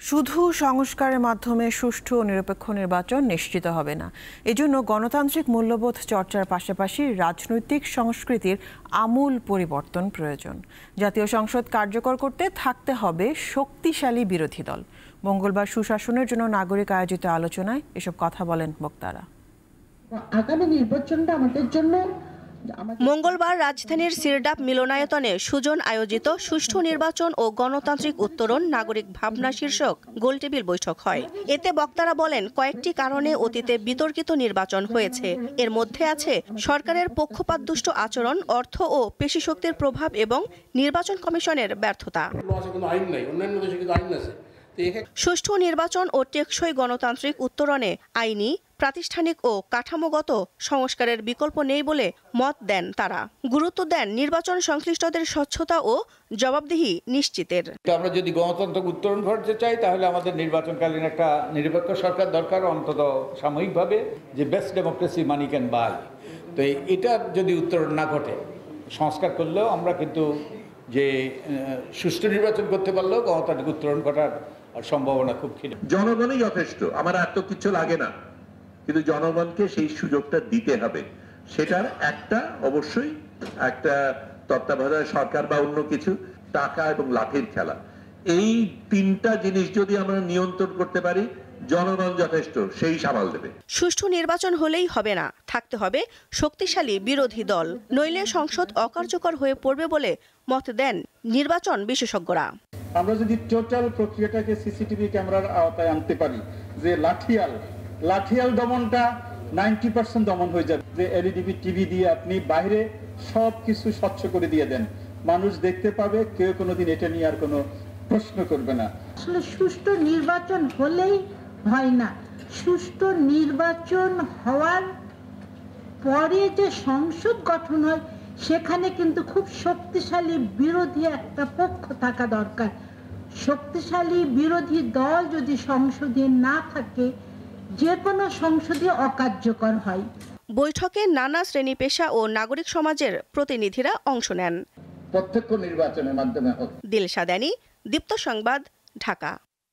শুধু সংস্কারের মাধ্যমে সুষ্ঠু ও নিরপেক্ষ নির্বাচন নিশ্চিত হবে না। এজন্য গণতান্ত্রিক মূল্যবোধ চর্চার পাশাপাশি রাজনৈতিক সংস্কৃতির আমূল পরিবর্তন প্রয়োজন। জাতীয় সংসদ কার্যকর করতে থাকতে হবে শক্তিশালী বিরোধী দল। মঙ্গলবার সুশাসনের জন্য নাগরিক আয়োজিত আলোচনায় এসব কথা বলেন বক্তারা। আগামী নির্বাচনটা আমাদের জন্য মঙ্গলবার রাজধানীর সিরডাপ মিলনায়তনে সুজন আয়োজিত সুষ্ঠু নির্বাচন ও গণতান্ত্রিক উত্তরণ নাগরিক ভাবনা শীর্ষক গোলটেবিল বৈঠক হয়। এতে বক্তারা বলেন, কয়েকটি কারণে অতীতে বিতর্কিত নির্বাচন হয়েছে। এর মধ্যে আছে সরকারের পক্ষপাতদুষ্ট আচরণ, অর্থ ও পেশিশক্তির প্রভাব এবং নির্বাচন কমিশনের ব্যর্থতা। সুষ্ঠু নির্বাচন ও টেকসই গণতান্ত্রিক উত্তরণে আইনি, প্রাতিষ্ঠানিক ও কাঠামোগত সংস্কারের বিকল্প নেই বলে মত দেন তারা। গুরুত্ব দেন নির্বাচন সংশ্লিষ্টদের স্বচ্ছতা ও জবাবদিহি নিশ্চিতের। আমরা যদি গণতন্ত্র উত্তরণ ঘটতে চাই তাহলে আমাদের নির্বাচনকালীন একটা নিরপেক্ষ সরকার দরকার, অন্তত সাময়িকভাবে, যে best democracy money can buy. তো এটা যদি উত্তরণ না ঘটে, সংস্কার করলেও আমরা কিন্তু যে সুষ্ঠু নির্বাচন করতে পারলেও গণতান্ত্রিক উত্তরণ ঘটার সম্ভাবনা খুব ক্ষীণ। জনগণই যথেষ্ট, আমার এত কিছু লাগে না, কিন্তু জনগণকে সেই সুযোগটা দিতে হবে। সেটার একটা অবশ্যই একটা তত্ত্বাবধায়ক সরকার বা অন্য কিছু, টাকা এবং লাঠির খেলা, এই তিনটা জিনিস যদি আমরা নিয়ন্ত্রণ করতে পারি, জনগণ যথেষ্ট, সেই সামাল দেবে। সুষ্ঠু নির্বাচন হলেই হবে না, থাকতে হবে শক্তিশালী বিরোধী দল, নইলে সংসদ অকার্যকর হয়ে পড়বে বলে মত দেন নির্বাচন বিশেষজ্ঞরা। আমরা যদি টোটাল প্রক্রিয়াটাকে সিসিটিভি ক্যামেরার আওতায় আনতে পারি, যে লাঠিয়াল দমনটা 90% দমন হয়ে যাবে, যে এলইডি টিভি দিয়ে আপনি বাইরে সব কিছু স্বচ্ছ করে দিয়ে দেন, মানুষ দেখতে পাবে, কেউ কোনোদিন এটা নিয়ে আর কোনো প্রশ্ন করবে না। আসলে সুষ্ঠু নির্বাচন হলেই হয় না, সুষ্ঠু নির্বাচন হওয়ার পরে যে সংসদ গঠন হয় সেখানে কিন্তু খুব শক্তিশালী বিরোধী একটা পক্ষ থাকা দরকার। শক্তিশালী বিরোধী দল যদি সংসদে না থাকে, যে কোনো সংসদে অকার্যকর হয়। বৈঠকে নানা শ্রেণী পেশা ও নাগরিক সমাজের প্রতিনিধিরা অংশ নেন। প্রত্যক্ষ নির্বাচনের মাধ্যমে দিলশা দানি, দীপ্ত সংবাদ, ঢাকা।